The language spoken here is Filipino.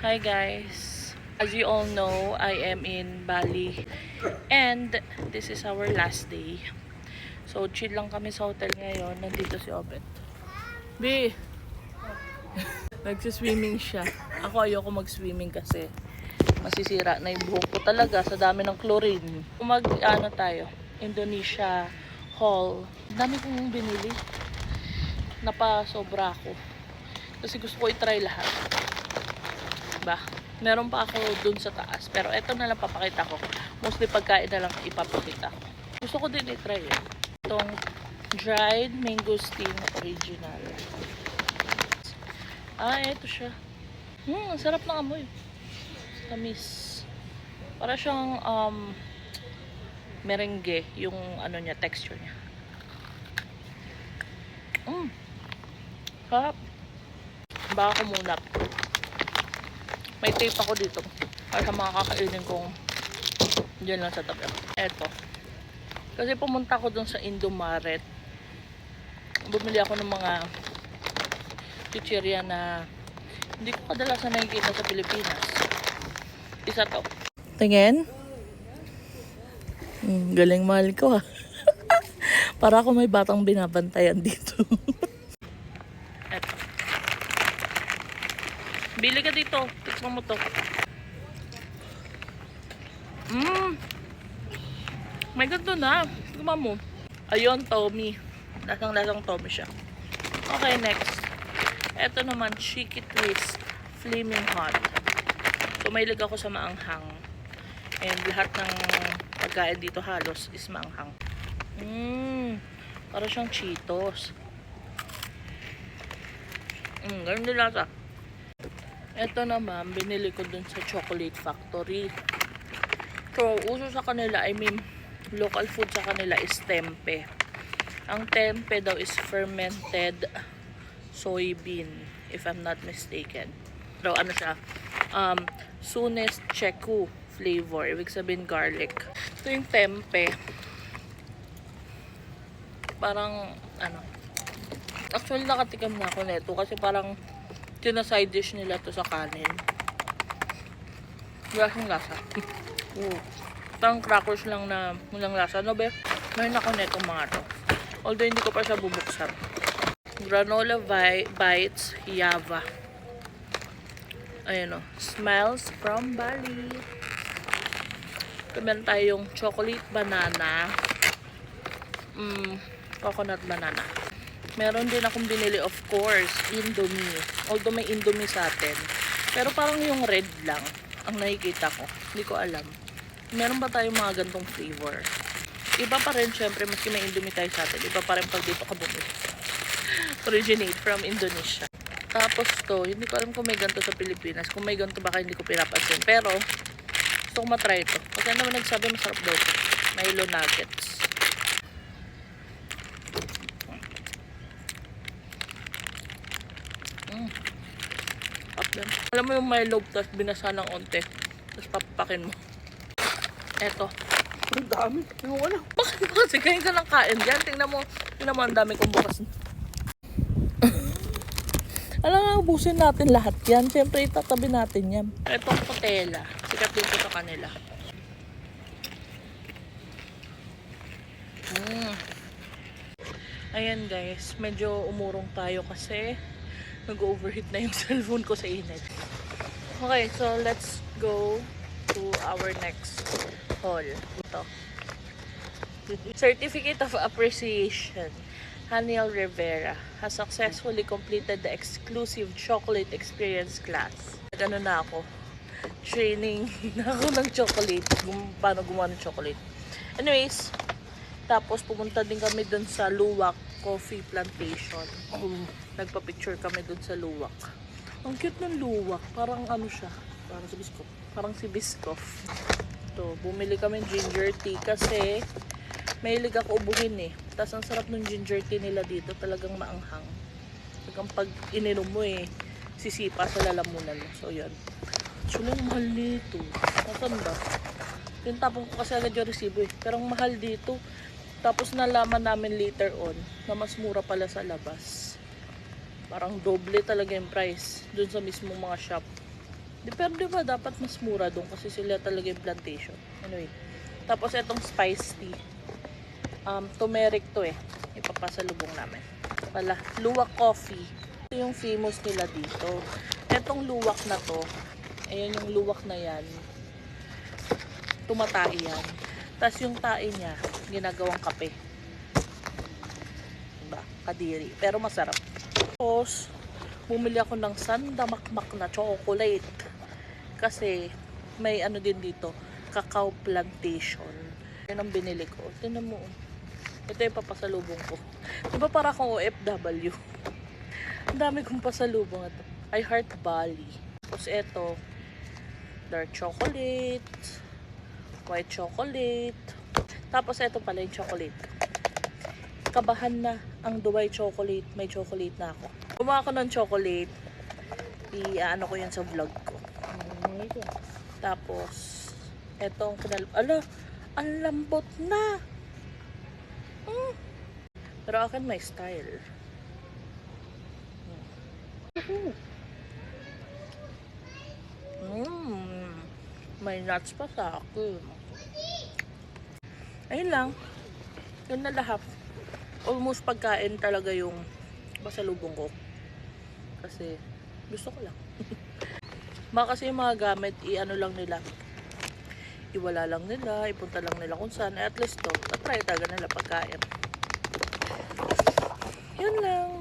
Hi guys. As you all know, I am in Bali and this is our last day. So chill lang kami sa hotel ngayon. Nandito si Obet. B! Nagsiswimming siya. Ako ayoko mag-swimming kasi masisira na yung buhok ko talaga sa dami ng chlorine. Ano tayo, Indonesia Hall. Dami kong binili. Napasobra ako. Kasi gusto ko i-try lahat. Diba? Meron pa ako dun sa taas. Pero eto na lang papakita ko. Mostly pagkain na lang ipapakita ko. Gusto ko din i-try eh. Itong dried mangosteen original. Eto siya. Ang sarap ng amoy. Tamis. Para siyang merengue yung ano niya, texture niya. Sarap. Baka kumunap. May tape ako dito para sa mga kakainin kong dyan lang sa tabi. Eto. Kasi pumunta ako dun sa Indomaret. Bumili ako ng mga chichirya na hindi ko kadalasan nakikita sa Pilipinas. Isa to. Tingin. Galing mahal ko ha. Para ako may batang binabantayan dito. Eto. Bili ka dito. Tikman mo to. May ganito na. Tikman mo. Ayun, Tommy. Lasang-lasang Tommy siya. Okay, next. Eto naman, Cheeky Twist. Flaming Hot. So, mahilig ako sa maanghang. And lahat ng pagkain dito halos is maanghang. Para siyang Cheetos. Ganun din lasa. Ito naman, binili ko dun sa Chocolate Factory. So, uso sa kanila, local food sa kanila is tempe. Ang tempe daw is fermented soybean, if I'm not mistaken. So, ano siya? Sunes cheku flavor. Ibig sabihin garlic. Ito yung tempe. Parang, actually nakatikam na ako nito kasi parang side dish nila to sa kanin. Lasang lasa. Parang crackers lang na walang lasa. Ano ba? Mayroon ako neto mga to. Although hindi ko pa siya bubuksan. Granola Bites Java. Ayan o. Smiles from Bali. Meron tayong chocolate banana. Coconut banana. Meron din akong binili, of course, Indomie. Although may Indomie sa atin. Pero parang yung red lang ang nakikita ko. Hindi ko alam. Meron ba tayong mga gantong flavor? Iba pa rin, syempre, maski may Indomie tayo sa atin. Iba pa rin pag dito ka bumili. Originate from Indonesia. Tapos to, hindi ko alam kung may ganito sa Pilipinas. Kung may ganito baka hindi ko pinapansin. Pero, gusto ko matry ito. Kasi naman nagsabi masarap daw ito. Milo nuggets. Alam mo yung Milo, tapos binasa ng onte. Tapos papakin mo. Eto. Ang dami. Wala. Bakit ba kasi kain ka ng kain dyan? Tingnan mo ang dami kong bukas. Alam nga, ubusin natin lahat yan. Siyempre, itatabi natin yan. Etong patela. Sikat din ko sa kanila. Ayan guys, medyo umurong tayo kasi nag-overheat na yung cellphone ko sa init. Okay, so let's go to our next haul. Ito. Certificate of Appreciation. Haniel Rivera has successfully completed the exclusive chocolate experience class. Ano na ako? Training na ako ng chocolate. Paano gumawa ng chocolate. Anyways, tapos pumunta din kami dun sa Luwak Coffee Plantation. Nagpa-picture kami dun sa Luwak. Ang cute ng Luwak. Parang ano siya. Parang si Biscoff. Parang si Biscoff. So, bumili kami ginger tea kasi mahilig ako ubuhin eh. Tapos ang sarap ng ginger tea nila dito. Talagang maanghang. Talagang pag ininom mo eh, sisipa sa lalamunan mo. So, yun. Actually, ang mahal dito. Nasaan ba? Tinapon ko kasi agad yung resibo eh. Pero ang mahal dito. Tapos nalaman namin later on na mas mura pala sa labas. Parang doble talaga yung price dun sa mismong mga shop. Pero di ba dapat mas mura doon kasi sila talaga yung plantation. Anyway. Tapos itong spice tea. Turmeric to eh. Ipapasalubong namin. Wala. Luwak coffee. Ito yung famous nila dito. Etong luwak na to. Ayan yung luwak na yan. Tumatai yan. Tapos yung tae niya, ginagawang kape. Diba? Kadiri. Pero masarap. Tapos, bumili ako ng sandamakmak na chocolate. Kasi, may ano din dito, cacao plantation. Yan ang binili ko. Tingnan mo. Ito yung papasalubong ko. Diba para akong OFW? Ang dami kong pasalubong ito. I heart Bali. Tapos ito, dark chocolate, white chocolate. Tapos ito pala yung chocolate. Kabahan na ang Dubai chocolate. May chocolate na ako. Gumawa ako ng chocolate. I-ano ko yan sa vlog ko. Tapos, etong ala, ang lambot na. Pero akin may style. May nuts pa sa akin. Ayun lang. Yun na lahat. Almost pagkain talaga yung pasalubong ko. Kasi gusto ko lang. Kasi yung mga gamit, i-ano lang nila. Iwala lang nila, ipunta lang nila kung saan. At least to, tatry talaga nila pagkain. Yun lang.